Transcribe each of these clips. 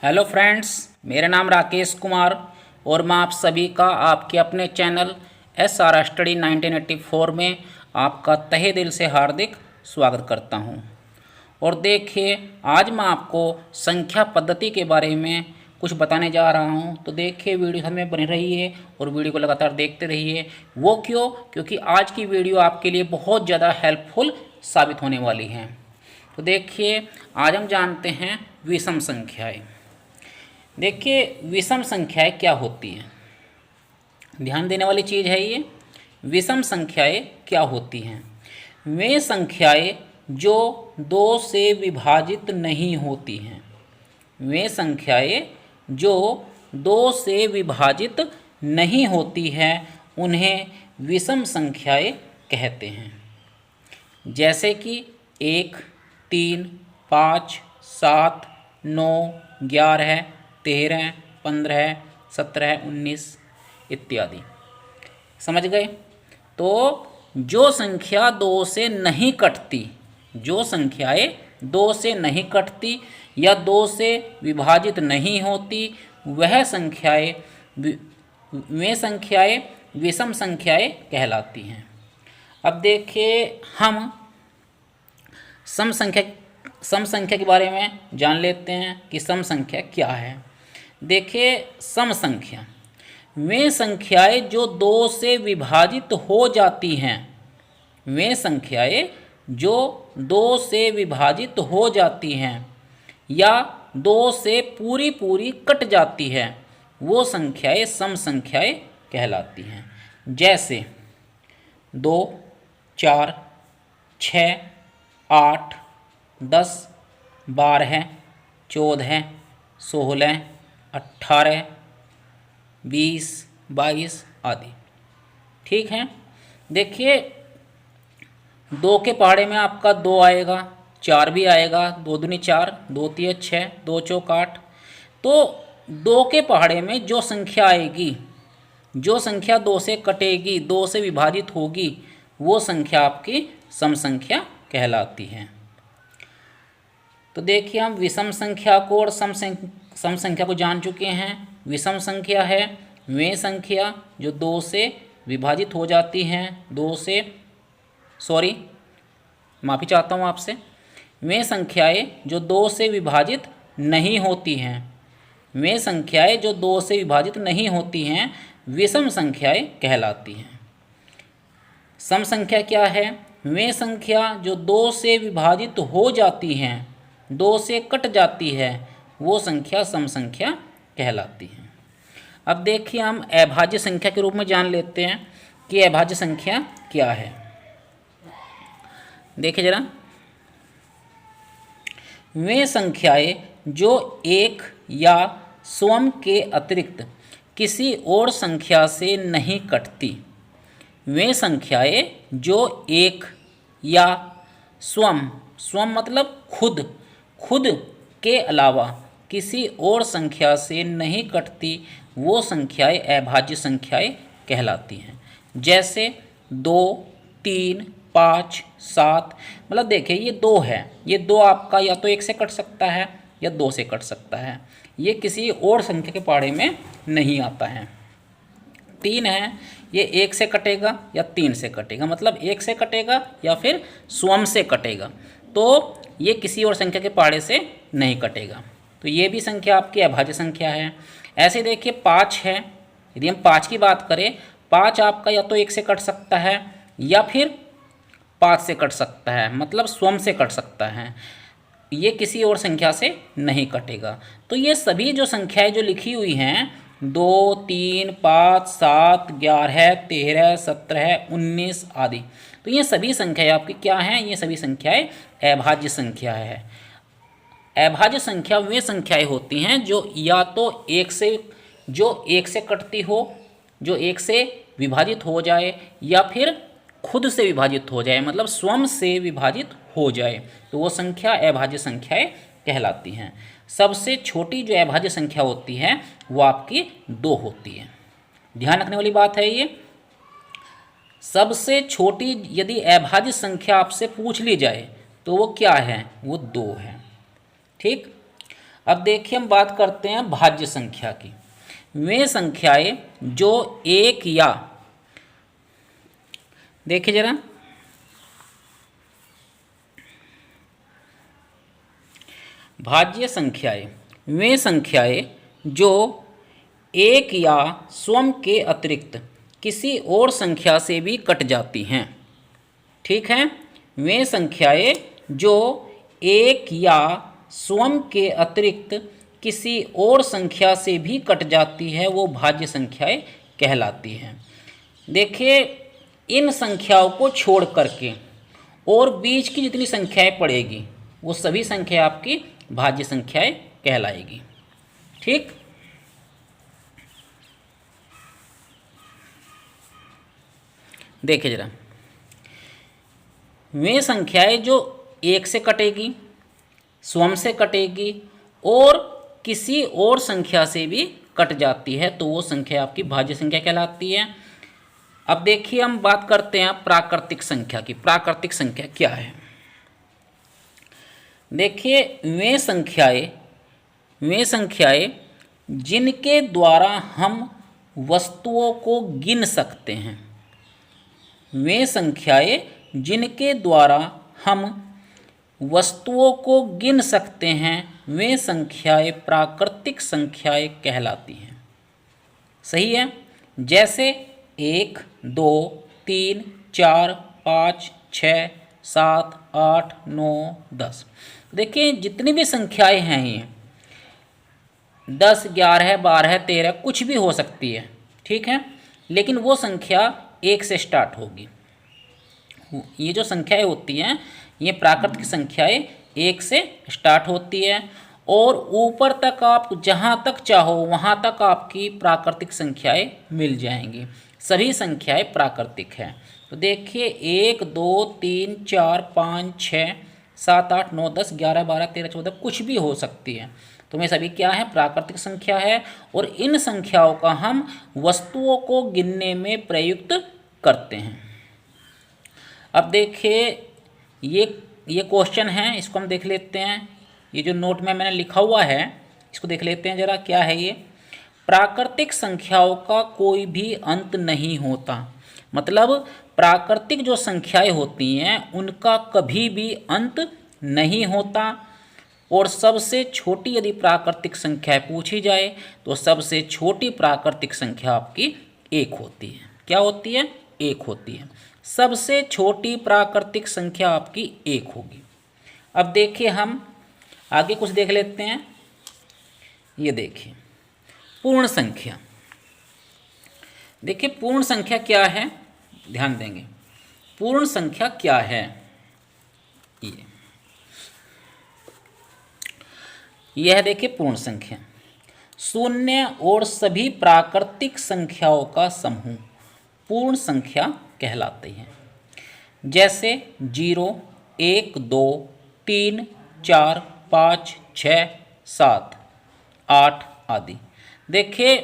Hello friends, मेरा नाम राकेश कुमार और मैं आप सभी का आपके अपने चैनल SR स्टडी 1984 में आपका तहे दिल से हार्दिक स्वागत करता हूं। और देखिए, आज मैं आपको संख्या पद्धति के बारे में कुछ बताने जा रहा हूं। तो देखिए, वीडियो हमें बनी रहिए और वीडियो को लगातार देखते रहिए। वो क्यों? क्योंकि आज की वीडियो आपके लिए बहुत ज़्यादा हेल्पफुल साबित होने वाली है। तो देखिए, आज हम जानते हैं विषम संख्याएँ। देखिए, विषम संख्याएं क्या होती हैं। ध्यान देने वाली चीज़ है ये। विषम संख्याएं क्या होती हैं? वे संख्याएं जो 2 से विभाजित नहीं होती हैं। वे संख्याएं जो 2 से विभाजित नहीं होती हैं उन्हें विषम संख्याएं कहते हैं। जैसे कि 1, 3, 5, 7, 9, 11, 13, 15, 17, 19 इत्यादि। समझ गए? तो जो संख्या 2 से नहीं कटती, जो संख्याएं 2 से नहीं कटती या 2 से विभाजित नहीं होती, वह संख्याएं वे संख्याएं विषम संख्याएं कहलाती हैं। अब देखिए, हम सम संख्या के बारे में जान लेते हैं कि सम संख्या क्या है। देखिए, सम संख्या वे संख्याएं जो 2 से विभाजित हो जाती हैं। वे संख्याएं जो 2 से विभाजित हो जाती हैं या 2 से पूरी पूरी कट जाती है, वो संख्याएं सम संख्याएं कहलाती हैं। जैसे 2, 4, 6, 8, 10, 12, 14, 16, 18, 20, 22 आदि। ठीक है। देखिए, 2 के पहाड़े में आपका 2 आएगा, 4 भी आएगा, 2 दूनी 4, 2 तिया 6, 2 चौक 8। तो 2 के पहाड़े में जो संख्या आएगी, जो संख्या 2 से कटेगी, 2 से विभाजित होगी, वो संख्या आपकी सम संख्या कहलाती है। तो देखिए, हम विषम संख्या को और सम संख्या को जान चुके हैं। विषम संख्या है वे संख्या जो 2 से विभाजित हो जाती हैं, माफ़ी चाहता हूँ आपसे। वे संख्याएं जो 2 से विभाजित नहीं होती हैं, वे संख्याएं जो 2 से विभाजित नहीं होती हैं, विषम संख्याएं कहलाती हैं। सम संख्या क्या है? वे संख्या जो 2 से विभाजित हो जाती हैं, 2 से कट जाती है, वो संख्या सम संख्या कहलाती है। अब देखिए, हम अभाज्य संख्या के रूप में जान लेते हैं कि अभाज्य संख्या क्या है। देखिए जरा, वे संख्याएं जो 1 या स्वयं के अतिरिक्त किसी और संख्या से नहीं कटती। वे संख्याएं जो 1 या स्वयं मतलब खुद के अलावा किसी और संख्या से नहीं कटती, वो संख्याएं अभाज्य संख्याएं कहलाती हैं। जैसे 2, 3, 5, 7। मतलब देखिए, ये 2 है, ये 2 आपका या तो 1 से कट सकता है या 2 से कट सकता है। ये किसी और संख्या के पहाड़े में नहीं आता है। 3 है, ये 1 से कटेगा या 3 से कटेगा, मतलब 1 से कटेगा या फिर स्वयं से कटेगा। तो ये किसी और संख्या के पहाड़े से नहीं कटेगा। तो ये भी संख्या आपकी अभाज्य संख्या है। ऐसे देखिए, 5 है। यदि हम 5 की बात करें, 5 आपका या तो 1 से कट सकता है या फिर 5 से कट सकता है, मतलब स्वयं से कट सकता है। ये किसी और संख्या से नहीं कटेगा। तो ये सभी जो संख्याएं जो लिखी हुई हैं, 2, 3, 5, 7, 11, 13, 17, 19 आदि, तो ये सभी संख्याएं आपकी क्या हैं? ये सभी संख्याएं अभाज्य संख्या है। अभाज्य संख्या वे संख्याएं होती हैं जो या तो 1 से कटती हो, जो 1 से विभाजित हो जाए, या फिर खुद से विभाजित हो जाए, मतलब स्वयं से विभाजित हो जाए, तो वो संख्या अभाज्य संख्याएं कहलाती हैं। सबसे छोटी जो अभाज्य संख्या होती है वो आपकी 2 होती है। ध्यान रखने वाली बात है ये। सबसे छोटी यदि अभाज्य संख्या आपसे पूछ ली जाए तो वो क्या है? वो 2 है। ठीक। अब देखिए हम बात करते हैं भाज्य संख्या की। वे संख्याएं जो एक या, देखिए जरा, भाज्य संख्याएं वे संख्याएं जो एक या स्वयं के अतिरिक्त किसी और संख्या से भी कट जाती हैं। ठीक है, वे संख्याएं जो एक या स्वयं के अतिरिक्त किसी और संख्या से भी कट जाती है वो भाज्य संख्याएं कहलाती हैं। देखिए, इन संख्याओं को छोड़ करके और बीच की जितनी संख्याएं पड़ेगी वो सभी संख्या आपकी भाज्य संख्याएं कहलाएगी। ठीक, देखिए जरा, वे संख्याएं जो एक से कटेगी, स्वयं से कटेगी और किसी और संख्या से भी कट जाती है तो वो संख्या आपकी भाज्य संख्या कहलाती है। अब देखिए हम बात करते हैं प्राकृतिक संख्या की। प्राकृतिक संख्या क्या है? देखिए, वे संख्याएं जिनके द्वारा हम वस्तुओं को गिन सकते हैं। वे संख्याएं जिनके द्वारा हम वस्तुओं को गिन सकते हैं वे संख्याएं प्राकृतिक संख्याएं कहलाती हैं। सही है। जैसे 1, 2, 3, 4, 5, 6, 7, 8, 9, 10। देखिए, जितनी भी संख्याएं हैं ये 10, 11, 12, 13 कुछ भी हो सकती है। ठीक है, लेकिन वो संख्या 1 से स्टार्ट होगी। ये जो संख्याएं होती हैं ये प्राकृतिक संख्याएं 1 से स्टार्ट होती है और ऊपर तक आप जहाँ तक चाहो वहाँ तक आपकी प्राकृतिक संख्याएं मिल जाएंगी। सभी संख्याएं प्राकृतिक हैं। तो देखिए 1, 2, 3, 4, 5, 6, 7, 8, 9, 10, 11, 12, 13, 14 कुछ भी हो सकती है। तो ये सभी क्या है? प्राकृतिक संख्या है और इन संख्याओं का हम वस्तुओं को गिनने में प्रयुक्त करते हैं। अब देखिए ये क्वेश्चन है, इसको हम देख लेते हैं। ये जो नोट में मैंने लिखा हुआ है इसको देख लेते हैं जरा, क्या है ये? प्राकृतिक संख्याओं का कोई भी अंत नहीं होता। मतलब प्राकृतिक जो संख्याएं होती हैं उनका कभी भी अंत नहीं होता। और सबसे छोटी यदि प्राकृतिक संख्या पूछी जाए तो सबसे छोटी प्राकृतिक संख्या आपकी 1 होती है। क्या होती है? 1 होती है। सबसे छोटी प्राकृतिक संख्या आपकी 1 होगी। अब देखिए हम आगे कुछ देख लेते हैं। ये देखिए पूर्ण संख्या। देखिए पूर्ण संख्या क्या है, ध्यान देंगे। पूर्ण संख्या क्या है? यह देखिए पूर्ण संख्या शून्य और सभी प्राकृतिक संख्याओं का समूह पूर्ण संख्या कहलाते हैं। जैसे 0, 1, 2, 3, 4, 5, 6, 7, 8 आदि। देखिए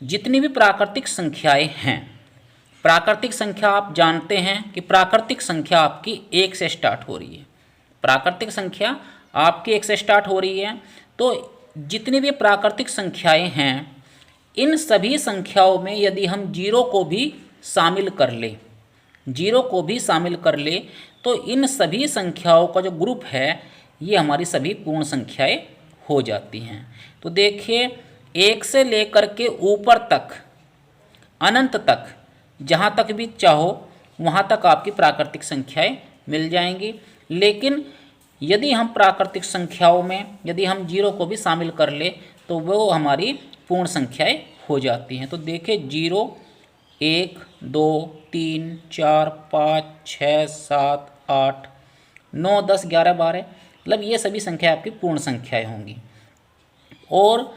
जितनी भी प्राकृतिक संख्याएं हैं, प्राकृतिक संख्या आप जानते हैं कि प्राकृतिक संख्या आपकी 1 से स्टार्ट हो रही है। प्राकृतिक संख्या आपकी 1 से स्टार्ट हो रही है। तो जितनी भी प्राकृतिक संख्याएं हैं इन सभी संख्याओं में यदि हम 0 को भी शामिल कर ले, 0 को भी शामिल कर ले तो इन सभी संख्याओं का जो ग्रुप है ये हमारी सभी पूर्ण संख्याएं हो जाती हैं। तो देखिए 1 से लेकर के ऊपर तक अनंत तक जहाँ तक भी चाहो वहाँ तक आपकी प्राकृतिक संख्याएं मिल जाएंगी। लेकिन यदि हम प्राकृतिक संख्याओं में यदि हम 0 को भी शामिल कर ले तो वो हमारी पूर्ण संख्याएं हो जाती हैं। तो देखिए 0, 1, 2, 3, 4, 5, 6, 7, 8, 9, 10, 11, 12 मतलब ये सभी संख्या आपकी पूर्ण संख्याएं होंगी। और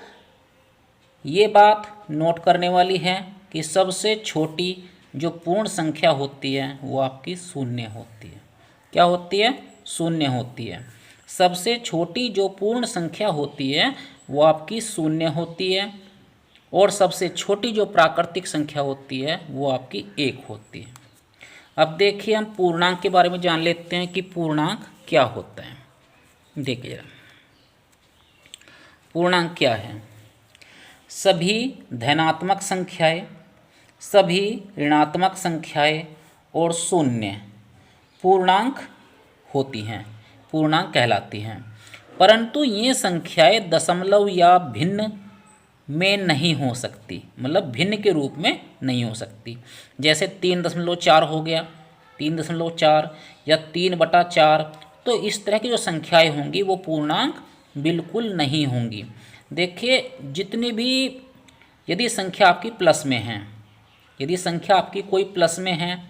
ये बात नोट करने वाली है कि सबसे छोटी जो पूर्ण संख्या होती है वो आपकी 0 होती है। क्या होती है? 0 होती है। सबसे छोटी जो पूर्ण संख्या होती है वो आपकी 0 होती है और सबसे छोटी जो प्राकृतिक संख्या होती है वो आपकी 1 होती है। अब देखिए हम पूर्णांक के बारे में जान लेते हैं कि पूर्णांक क्या होता है। देखिए जरा, पूर्णांक क्या है? सभी धनात्मक संख्याएं, सभी ऋणात्मक संख्याएं और शून्य पूर्णांक होती हैं, पूर्णांक कहलाती हैं। परंतु ये संख्याएं दशमलव या भिन्न में नहीं हो सकती, मतलब भिन्न के रूप में नहीं हो सकती। जैसे 3.4 हो गया, 3.4 या 3/4, तो इस तरह की जो संख्याएं होंगी वो पूर्णांक बिल्कुल नहीं होंगी। देखिए, जितनी भी यदि संख्या आपकी प्लस में है, यदि संख्या आपकी कोई प्लस में है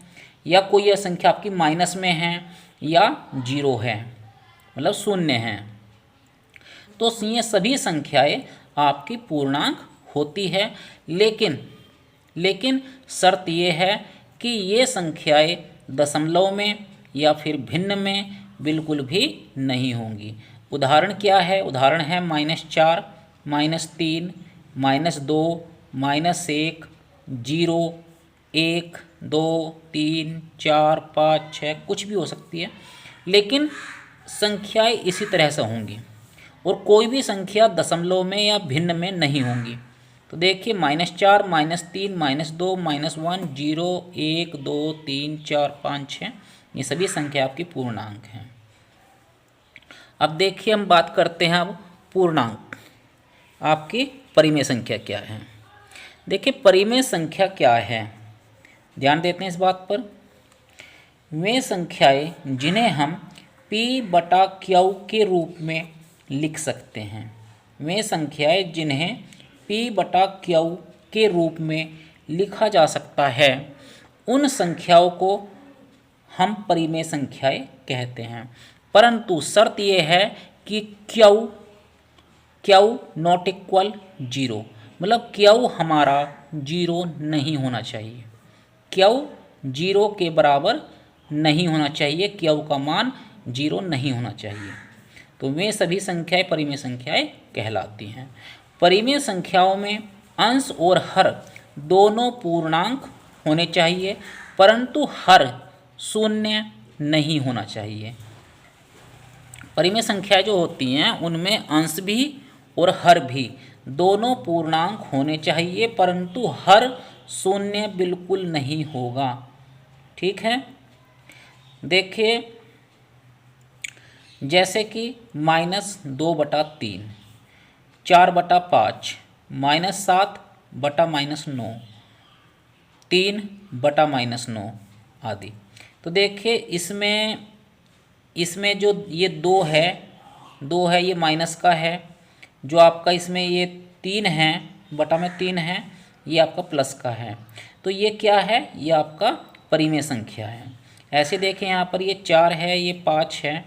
या कोई यह संख्या आपकी माइनस में है या जीरो है, मतलब शून्य है, तो ये सभी संख्याएं आपकी पूर्णांक होती है। लेकिन शर्त ये है कि ये संख्याएं दशमलव में या फिर भिन्न में बिल्कुल भी नहीं होंगी। उदाहरण क्या है? उदाहरण है -4, -3, -2, -1, 0, 1, 2, 3, 4, 5, 6, कुछ भी हो सकती है, लेकिन संख्याएं इसी तरह से होंगी और कोई भी संख्या दशमलव में या भिन्न में नहीं होंगी। तो देखिए, -4, -3, -2, -1, 0, 1, 2, 3, 4, 5, 6, ये सभी संख्या आपकी पूर्णांक हैं। अब देखिए, हम बात करते हैं अब पूर्णांक आपकी परिमेय संख्या क्या है। देखिए, परिमेय संख्या क्या है, ध्यान देते हैं इस बात पर। वे संख्याएं जिन्हें हम P/Q के रूप में लिख सकते हैं, वे संख्याएं जिन्हें P/Q के रूप में लिखा जा सकता है, उन संख्याओं को हम परिमेय संख्याएं कहते हैं। परंतु शर्त यह है कि Q नॉट इक्वल 0, मतलब Q हमारा 0 नहीं होना चाहिए, Q 0 के बराबर नहीं होना चाहिए, Q का मान 0 नहीं होना चाहिए। तो वे सभी संख्याएं परिमेय संख्याएं कहलाती हैं। परिमेय संख्याओं में अंश और हर दोनों पूर्णांक होने चाहिए, परंतु हर शून्य नहीं होना चाहिए। परिमेय संख्याएं जो होती हैं उनमें अंश भी और हर भी दोनों पूर्णांक होने चाहिए, परंतु हर शून्य बिल्कुल नहीं होगा। ठीक है, देखिए, जैसे कि -2/3, 4/5, -7/-9, 3/-9 आदि। तो देखिए, इसमें जो ये 2 है ये माइनस का है, जो आपका इसमें ये 3 है, बटा में 3 है, ये आपका प्लस का है। तो ये क्या है? ये आपका परिमेय संख्या है। ऐसे देखें, यहाँ पर ये 4 है, ये 5 है,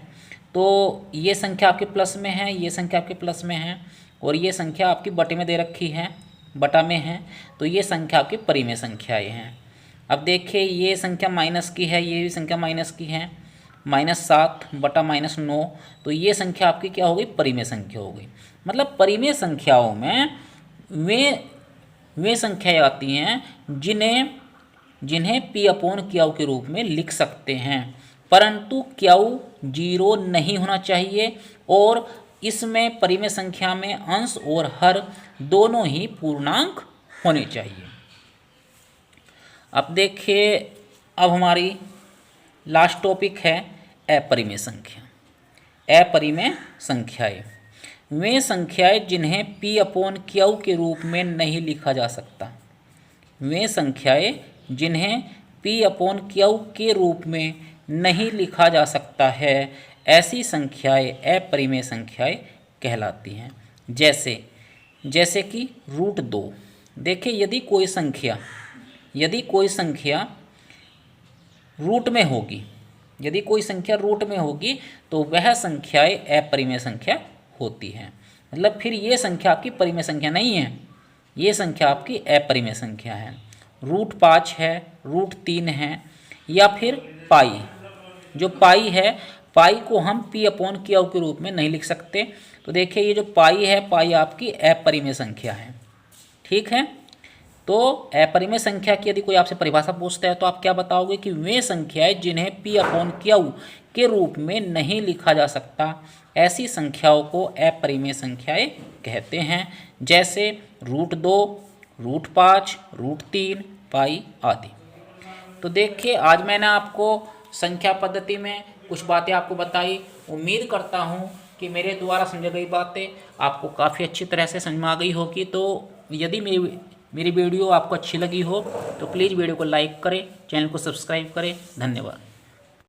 तो ये संख्या आपके प्लस में है, ये संख्या आपके प्लस में है, और ये संख्या आपकी बटे में दे रखी है, बटा में है, तो ये संख्या आपकी परिमेय संख्याएं हैं। अब देखिए, ये संख्या माइनस की है, ये भी संख्या माइनस की है, -7/-9, तो ये संख्या आपकी क्या हो गई? परिमेय संख्या हो गई। मतलब परिमेय संख्याओं में वे संख्याएं आती हैं जिन्हें P/Q के रूप में लिख सकते हैं, परंतु Q 0 नहीं होना चाहिए, और इसमें परिमेय संख्या में अंश और हर दोनों ही पूर्णांक होने चाहिए। अब देखिए, अब हमारी लास्ट टॉपिक है अपरिमेय संख्या। अपरिमेय संख्याएं वे संख्याएं जिन्हें P/Q के रूप में नहीं लिखा जा सकता, वे संख्याएं जिन्हें P/Q के रूप में नहीं लिखा जा सकता है, ऐसी संख्याएं अपरिमेय संख्याएं कहलाती हैं। जैसे कि √2। देखिए, यदि कोई संख्या रूट में होगी, यदि कोई संख्या रूट में होगी तो वह संख्याएं अपरिमेय संख्या होती है। मतलब फिर ये संख्या आपकी परिमेय संख्या नहीं है, ये संख्या आपकी अपरिमेय संख्या है। √5 है, √3 है, या फिर पाई। जो पाई है, पाई को हम P/Q के रूप में नहीं लिख सकते। तो देखिए, ये जो पाई है, पाई आपकी अपरिमेय संख्या है। ठीक है, तो अपरिमेय संख्या की यदि कोई आपसे परिभाषा पूछता है तो आप क्या बताओगे? कि वे संख्याएं जिन्हें P/Q के रूप में नहीं लिखा जा सकता, ऐसी संख्याओं को अपरिमेय संख्याएं कहते हैं, जैसे √2, √5, √3, पाई आदि। तो देखिए आज मैंने आपको संख्या पद्धति में कुछ बातें आपको बताई। उम्मीद करता हूँ कि मेरे द्वारा समझाई गई बातें आपको काफ़ी अच्छी तरह से समझ में आ गई होगी। तो यदि मेरी वीडियो आपको अच्छी लगी हो तो प्लीज़ वीडियो को लाइक करें, चैनल को सब्सक्राइब करें। धन्यवाद।